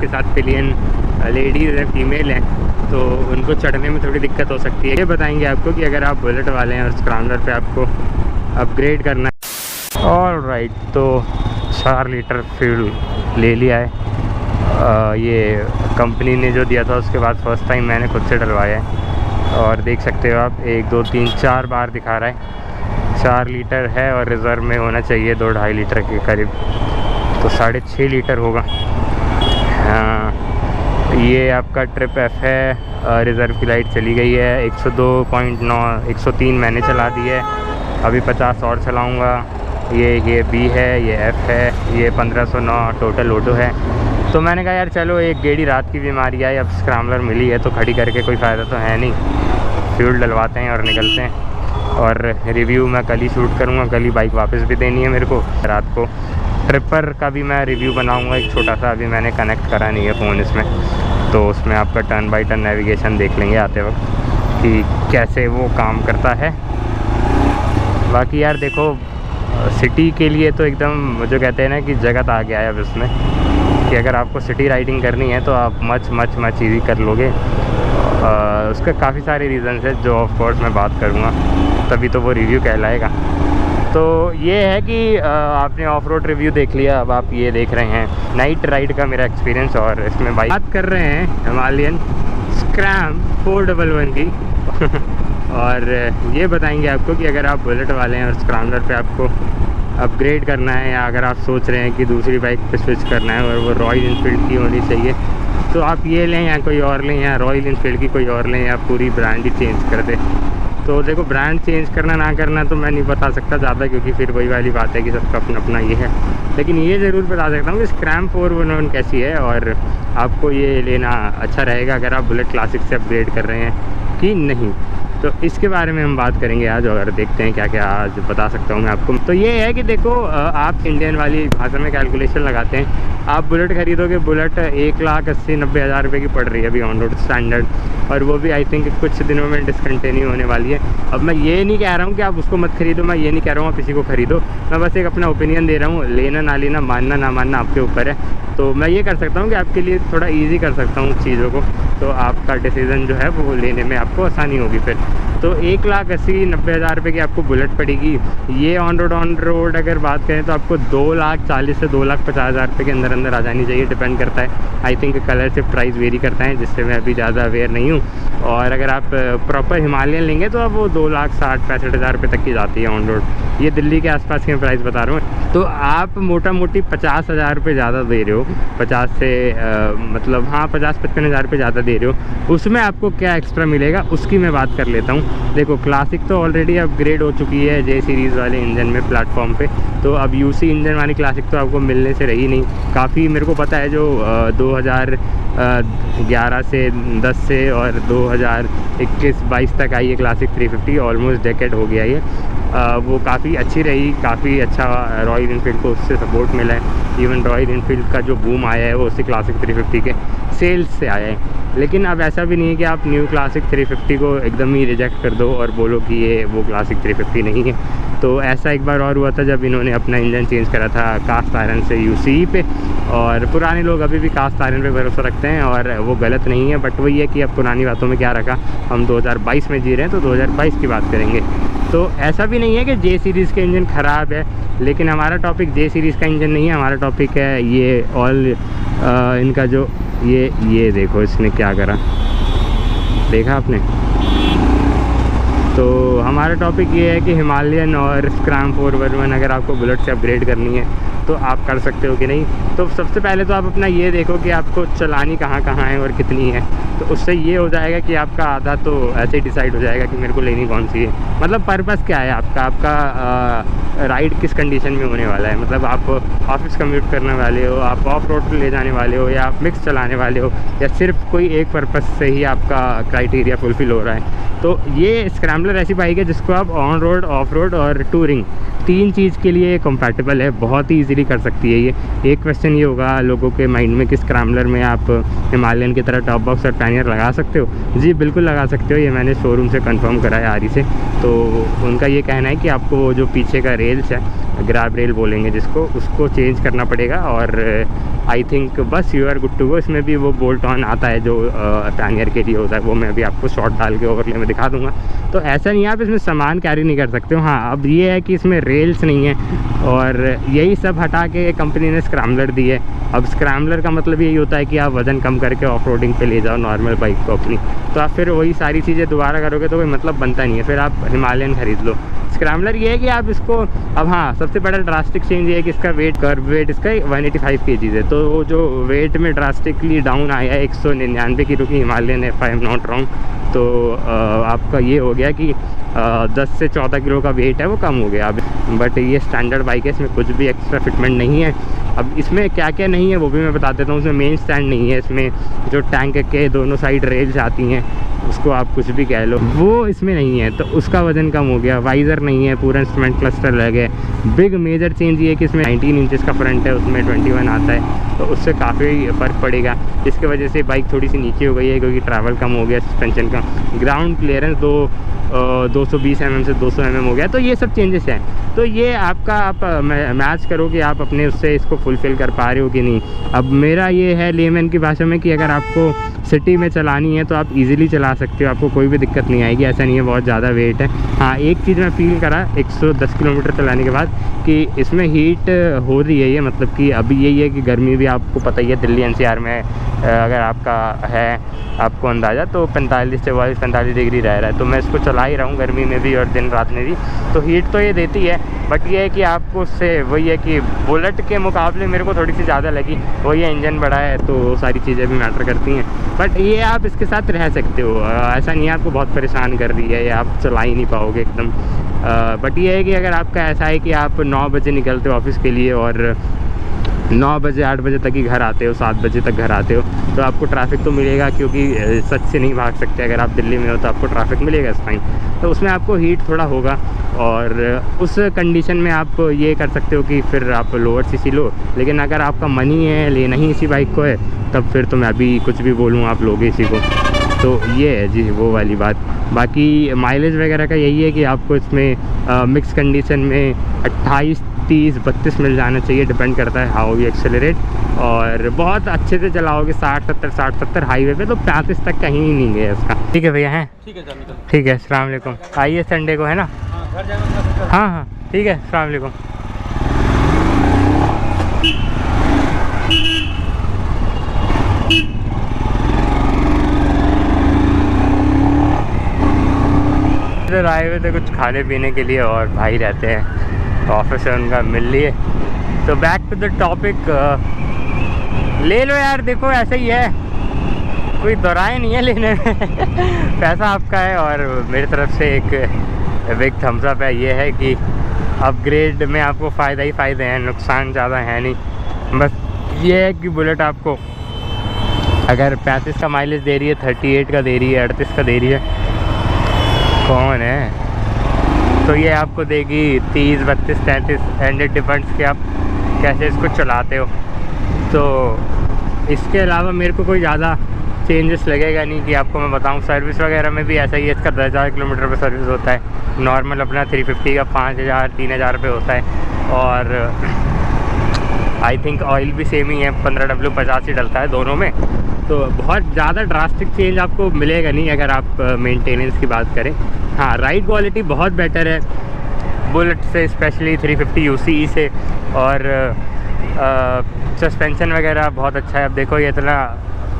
आपके साथ pillion ladies हैं, फीमेल हैं, तो उनको चढ़ने में थोड़ी दिक्कत हो सकती है। ये बताएंगे आपको कि अगर आप बुलेट वाले हैं और स्क्रैम्बलर पे आपको अपग्रेड करना है। ऑलराइट, तो 4 लीटर फ्यूल ले लिया है। ये कंपनी ने जो दिया था उसके बाद फर्स्ट टाइम मैंने खुद से डलवाया है और देख सकते हो आप 1 2 3 4 बार दिखा रहा है। 4 लीटर है और रिज़र्व में होना चाहिए 2-2.5 लीटर के करीब, तो 6.5 लीटर होगा। हाँ, ये आपका ट्रिप एफ है। रिज़र्व की लाइट चली गई है। 102.9 103 मैंने चला दी है, अभी 50 और चलाऊँगा। ये बी है, ये एफ़ है, ये 1509 टोटल ऑटो है। तो मैंने कहा यार चलो एक गेड़ी रात की बीमारी आई, अब स्क्रैम्बलर मिली है तो खड़ी करके कोई फ़ायदा तो है नहीं, फ्यूल डलवाते हैं और निकलते हैं। और रिव्यू मैं कल ही शूट करूँगा, कल ही बाइक वापस भी देनी है मेरे को रात को। ट्रिपर का भी मैं रिव्यू बनाऊँगा एक छोटा सा, अभी मैंने कनेक्ट करा नहीं है फ़ोन इसमें, तो उसमें आपका टर्न बाई टर्न नेविगेशन देख लेंगे आते वक्त कि कैसे वो काम करता है। बाकी यार देखो, सिटी के लिए तो एकदम जो कहते हैं ना कि जगत आ गया है अब इसमें, कि अगर आपको सिटी राइडिंग करनी है तो आप मच ईजी कर लोगे। उसका काफ़ी सारे रीज़न्स है जो ऑफ कोर्स मैं बात करूँगा, तभी तो वो रिव्यू कहलाएगा। तो ये है कि आपने ऑफ रोड रिव्यू देख लिया, अब आप ये देख रहे हैं नाइट राइड का मेरा एक्सपीरियंस। और इसमें बात कर रहे हैं हिमालयन स्क्रैम 411 की और ये बताएंगे आपको कि अगर आप बुलेट वाले हैं और स्क्रैम्बलर पे आपको अपग्रेड करना है, या अगर आप सोच रहे हैं कि दूसरी बाइक पे स्विच करना है और वो रॉयल इनफील्ड की होनी चाहिए, तो आप ये लें या कोई और लें, या रॉयल इनफील्ड की कोई और लें, या पूरी ब्रांड ही चेंज कर दें। तो देखो, ब्रांड चेंज करना ना करना तो मैं नहीं बता सकता ज़्यादा, क्योंकि फिर वही वाली बात है कि सबका अपना अपना ये है। लेकिन ये ज़रूर बता सकता हूँ कि स्क्रैम 411 कैसी है और आपको ये लेना अच्छा रहेगा अगर आप बुलेट क्लासिक से अपग्रेड कर रहे हैं कि नहीं। तो इसके बारे में हम बात करेंगे आज, और देखते हैं क्या क्या आज बता सकता हूँ मैं आपको। तो ये है कि देखो, आप इंडियन वाली भाषा में कैलकुलेशन लगाते हैं, आप बुलेट खरीदोगे, बुलेट 1,80,90 हज़ार रुपये की पड़ रही है अभी ऑन रोड स्टैंडर्ड, और वो भी आई थिंक कुछ दिनों में डिसकंटिन्यू होने वाली है। अब मैं ये नहीं कह रहा हूँ कि आप उसको मत खरीदो, मैं ये नहीं कह रहा हूँ आप किसी को खरीदो, मैं बस एक अपना ओपिनियन दे रहा हूँ। लेना ना लेना, मानना ना मानना आपके ऊपर है। तो मैं ये कर सकता हूँ कि आपके लिए थोड़ा ईजी कर सकता हूँ चीज़ों को, तो आपका डिसीज़न जो है वो लेने में आपको आसानी होगी फिर। तो 1,80,90 हज़ार रुपये की आपको बुलेट पड़ेगी। ये ऑन रोड अगर बात करें तो आपको 2,40,000 से 2,50,000 रुपये के अंदर आ जानी चाहिए। डिपेंड करता है, आई थिंक कलर से प्राइस वेरी करता है, जिससे मैं अभी ज़्यादा अवेयर नहीं हूँ। और अगर आप प्रॉपर हिमालयन लेंगे तो अब वो 2,60,000-65,000 रुपये तक की जाती है ऑन रोड। ये दिल्ली के आसपास के प्राइस बता रहा हूँ। तो आप मोटा मोटी 50,000 रुपये ज़्यादा दे रहे हो, 50 से मतलब हाँ 50-55 हज़ार रुपये ज़्यादा दे रहे हो। उसमें आपको क्या एक्स्ट्रा मिलेगा उसकी मैं बात कर लेता हूँ। देखो, क्लासिक तो ऑलरेडी अपग्रेड हो चुकी है जे सीरीज़ वाले इंजन में प्लेटफॉर्म पे, तो अब यूसी इंजन वाली क्लासिक तो आपको मिलने से रही नहीं। काफ़ी मेरे को पता है जो 2011 से 10 से और 2021-22 तक आई है क्लासिक 350, ऑलमोस्ट डेकेड हो गया ये। वो काफ़ी अच्छी रही, काफ़ी अच्छा रॉयल इनफील्ड को उससे सपोर्ट मिला है। इवन रॉयल इनफील्ड का जो बूम आया है वो उससे क्लासिक 350 के सेल्स से आया है। लेकिन अब ऐसा भी नहीं है कि आप न्यू क्लासिक 350 को एकदम ही रिजेक्ट कर दो और बोलो कि ये वो क्लासिक 350 नहीं है। तो ऐसा एक बार और हुआ था जब इन्होंने अपना इंजन चेंज करा था कास्ट आयरन से यूसी पे, और पुराने लोग अभी भी कास्ट आयरन पे भरोसा रखते हैं और वो गलत नहीं है। बट वही है कि अब पुरानी बातों में क्या रखा, हम 2022 में जी रहे हैं तो 2022 की बात करेंगे। तो ऐसा भी नहीं है कि जे सीरीज़ के इंजन ख़राब है, लेकिन हमारा टॉपिक जे सीरीज़ का इंजन नहीं है, हमारा टॉपिक है ये ऑल इनका जो ये देखो इसने क्या करा, देखा आपने। तो हमारा टॉपिक ये है कि हिमालयन और स्क्रैम 411 अगर आपको बुलेट से अपग्रेड करनी है तो आप कर सकते हो कि नहीं। तो सबसे पहले तो आप अपना ये देखो कि आपको चलानी कहाँ है और कितनी है, तो उससे ये हो जाएगा कि आपका आधा तो ऐसे ही डिसाइड हो जाएगा कि मेरे को लेनी कौन सी है। मतलब पर्पस क्या है आपका राइड किस कंडीशन में होने वाला है। मतलब आप ऑफिस कम्यूट करने वाले हो, आप ऑफ रोड ले जाने वाले हो, या आप मिक्स चलाने वाले हो, या सिर्फ कोई एक पर्पस से ही आपका क्राइटेरिया फुलफ़िल हो रहा है। तो ये स्क्रैम्बलर ऐसी बाइक है जिसको आप ऑन रोड, ऑफ रोड और टूरिंग 3 चीज़ के लिए कंपैटिबल है, बहुत ही ईजीली कर सकती है ये। एक क्वेश्चन ये होगा लोगों के माइंड में कि स्क्रैम्बलर में आप हिमालयन की तरह टॉप बॉक्स और पैनियर लगा सकते हो। जी बिल्कुल लगा सकते हो, ये मैंने शोरूम से कंफर्म करा है आरी से। तो उनका ये कहना है कि आपको जो पीछे का रेल्स है, ग्रैब रेल बोलेंगे जिसको, उसको चेंज करना पड़ेगा। और आई थिंक बस you are good to go. इसमें भी वो बोल्ट ऑन आता है जो पैनियर के लिए होता है, वो मैं अभी आपको शॉर्ट डाल के ओवरले में दिखा दूंगा। तो ऐसा नहीं है आप इसमें सामान कैरी नहीं कर सकते हो। हाँ, अब ये है कि इसमें रेल्स नहीं है, और यही सब हटा के कंपनी ने स्क्रैम्बलर दी है। अब स्क्रैम्बलर का मतलब यही होता है कि आप वज़न कम करके ऑफ रोडिंग पे ले जाओ नॉर्मल बाइक को अपनी। तो आप फिर वही सारी चीज़ें दोबारा करोगे तो कोई मतलब बनता नहीं है, फिर आप हिमालयन ख़रीद लो। स्क्रैम्बलर ये है कि आप इसको, अब हाँ सबसे बड़ा ड्रास्टिक चेंज ये है कि इसका वेट, कर्व वेट इसका 185 kg है। तो जो वेट में ड्रास्टिकली डाउन आया है 199 की, क्योंकि हिमालयन है, if I am not wrong. तो आपका ये हो गया कि 10 से 14 किलो का वेट है वो कम हो गया अब। बट ये स्टैंडर्ड बाइक है, इसमें कुछ भी एक्स्ट्रा फिटमेंट नहीं है। अब इसमें क्या क्या नहीं है वो भी मैं बता देता हूँ। इसमें मेन स्टैंड नहीं है, इसमें जो टैंक के दोनों साइड रेल्स आती हैं, उसको आप कुछ भी कह लो, वो इसमें नहीं है, तो उसका वजन कम हो गया। वाइज़र नहीं है, पूरा इंस्ट्रूमेंट क्लस्टर लग है। बिग मेजर चेंज ये है कि इसमें 19 इंचेस का फ्रंट है, उसमें 21 आता है, तो उससे काफ़ी फ़र्क पड़ेगा। इसकी वजह से बाइक थोड़ी सी नीचे हो गई है, क्योंकि ट्रैवल कम हो गया। सस्पेंशन का ग्राउंड क्लियरेंस 220 mm से 200 mm हो गया। तो ये सब चेंजेस हैं। तो ये आपका, आप मैच करो कि आप अपने उससे इसको फुलफ़िल कर पा रहे हो कि नहीं। अब मेरा ये है लेमैन की भाषा में कि अगर आपको सिटी में चलानी है तो आप इजीली चला सकते हो, आपको कोई भी दिक्कत नहीं आएगी। ऐसा नहीं है बहुत ज़्यादा वेट है। हाँ, एक चीज़ मैं फ़ील करा 110 किलोमीटर चलाने के बाद कि इसमें हीट हो रही है। ये मतलब कि अभी यही है कि गर्मी भी आपको पता ही है, दिल्ली एनसीआर में अगर आपका है आपको अंदाज़ा, तो 45 डिग्री रह रहा है। तो मैं इसको चला ही रहा हूँ गर्मी में भी और दिन रात में भी, तो हीट तो ये देती है। बट ये है कि आपको उससे वही है कि बुलेट के मुकाबले मेरे को थोड़ी सी ज़्यादा लगी। वही है, इंजन बड़ा है तो सारी चीज़ें भी मैटर करती हैं। बट ये आप इसके साथ रह सकते हो, ऐसा नहीं है आपको बहुत परेशान कर रही है या आप चला ही नहीं पाओगे एकदम। बट ये है कि अगर आपका ऐसा है कि आप 9 बजे निकलते हो ऑफिस के लिए और 9 बजे 8 बजे तक ही घर आते हो, 7 बजे तक घर आते हो, तो आपको ट्रैफिक तो मिलेगा, क्योंकि सच से नहीं भाग सकते। अगर आप दिल्ली में हो तो आपको ट्रैफिक मिलेगा इस टाइम, तो उसमें आपको हीट थोड़ा होगा। और उस कंडीशन में आप ये कर सकते हो कि फिर आप लोअर सीसी लो। लेकिन अगर आपका मन ही है लेना ही इसी बाइक को है, तब फिर तो मैं अभी कुछ भी बोलूँ आप लोगे इसी को। तो ये है जी वो वाली बात। बाकी माइलेज वगैरह का यही है कि आपको इसमें मिक्स कंडीशन में 28, 30, 32 मिल जाना चाहिए, डिपेंड करता है हाउ यू एक्सेलरेट। और बहुत अच्छे से चलाओगे 60-70 हाईवे पे, तो 35 तक कहीं नहीं गया इसका। ठीक है भैया, हैं? ठीक है, अस्सलाम वालेकुम। आइए संडे को, है ना? हाँ हाँ ठीक है, अस्सलाम वालेकुम। इधर आए हुए थे कुछ खाने पीने के लिए, और भाई रहते हैं ऑफिस से, उनका मिल लिए। तो बैक टू द टॉपिक, ले लो यार, देखो ऐसा ही है, कोई दोराय नहीं है लेने में पैसा आपका है। और मेरी तरफ से एक बिग थम्स अप है। ये है कि अपग्रेड में आपको फ़ायदा ही फ़ायदे हैं, नुकसान ज़्यादा है नहीं। बस ये है कि बुलेट आपको अगर 35 का माइलेज दे रही है, 38 का दे रही है, 38 का दे रही है, कौन है, तो ये आपको देगी 30, 32, 33, एंड इट डिपेंड्स कि आप कैसे इसको चलाते हो। तो इसके अलावा मेरे को कोई ज़्यादा चेंजेस लगेगा नहीं कि आपको मैं बताऊं। सर्विस वगैरह में भी ऐसा ही है, इसका 10,000 किलोमीटर पर सर्विस होता है। नॉर्मल अपना 350 का 5,000, 3,000 पे होता है। और आई थिंक ऑयल भी सेम ही है, 15W50 ही डलता है दोनों में। तो बहुत ज़्यादा ड्रास्टिक चेंज आपको मिलेगा नहीं अगर आप मेंटेनेंस की बात करें। हाँ, राइड क्वालिटी बहुत बेटर है बुलेट से, स्पेशली 350 UCE से। और सस्पेंशन वगैरह बहुत अच्छा है। अब देखो ये इतना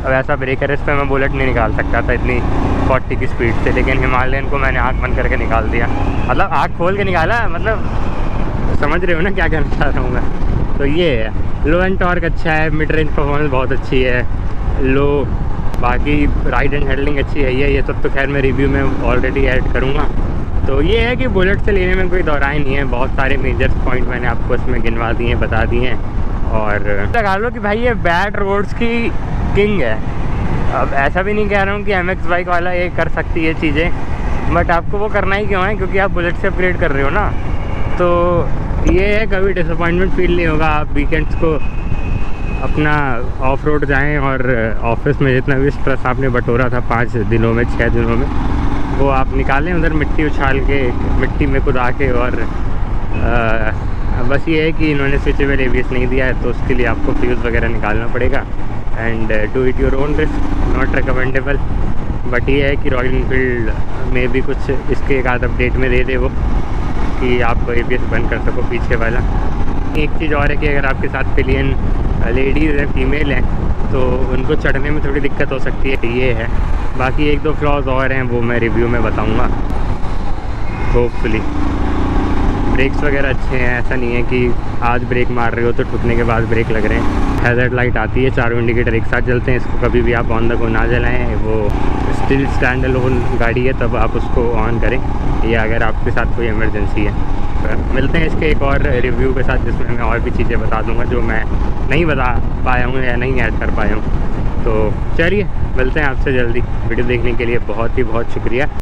वैसा ब्रेकर है, इस पर मैं बुलेट नहीं निकाल सकता था इतनी 40 की स्पीड से, लेकिन हिमालयन को मैंने आँख बंद करके निकाल दिया। मतलब आँख खोल के निकाला, मतलब समझ रहे हो ना क्या कहना चाह रहा हूँ मैं। तो ये है, लो एंड टॉर्क अच्छा है, मिड रेंज परफॉर्मेंस बहुत अच्छी है, लो बाकी राइड एंड हैंडलिंग अच्छी है। ये सब तो खैर मैं रिव्यू में ऑलरेडी ऐड करूँगा। तो ये है कि बुलेट से लेने में कोई दोराय नहीं है। बहुत सारे मेजर पॉइंट मैंने आपको इसमें गिनवा दिए हैं, बता दिए हैं। और लगा लो कि भाई ये बैड रोड्स की किंग है। अब ऐसा भी नहीं कह रहा हूँ कि MX बाइक वाला ये कर सकती है चीज़ें, बट आपको वो करना ही क्यों है, क्योंकि आप बुलेट से अपग्रेड कर रहे हो ना। तो ये है, कभी डिसअपॉइंटमेंट फील नहीं होगा। आप वीकेंड्स को अपना ऑफ रोड जाएँ और ऑफिस में जितना भी स्ट्रेस आपने बटोरा था 5 दिनों में, 6 दिनों में, वो आप निकालें उधर मिट्टी उछाल के, मिट्टी में कुदा के, और बस ये है कि इन्होंने स्विचेबल एबीएस नहीं दिया है, तो उसके लिए आपको फ्यूज़ वगैरह निकालना पड़ेगा and do it your own risk, not recommendable. But ये है कि रॉयल इनफील्ड में भी कुछ इसके एक आध अपडेट में दे दे वो, कि आप एबीएस बंद कर सको पीछे वाला। एक चीज़ और है कि अगर आपके साथ पिलियन लेडीज़ हैं, फीमेल हैं, तो उनको चढ़ने में थोड़ी दिक्कत हो सकती है, ये है। बाकी एक दो फ्लॉज और हैं, वो मैं रिव्यू में बताऊँगा होपफुली। ब्रेक्स वगैरह अच्छे हैं, ऐसा नहीं है कि आज ब्रेक मार रहे हो तो ठुकने के बाद ब्रेक लग रहे हैं। हैज़र्ड लाइट आती है, चारों इंडिकेटर एक साथ जलते हैं, इसको कभी भी आप ऑन द गो ना जलाएं। वो स्टिल स्टैंड अलोन गाड़ी है, तब आप उसको ऑन करें, या अगर आपके साथ कोई इमरजेंसी है। तो मिलते हैं इसके एक और रिव्यू के साथ, जिसमें मैं और भी चीज़ें बता दूँगा जो मैं नहीं बता पाया हूँ या नहीं ऐड कर पाया हूँ। तो चलिए मिलते हैं आपसे जल्दी। वीडियो देखने के लिए बहुत ही बहुत शुक्रिया।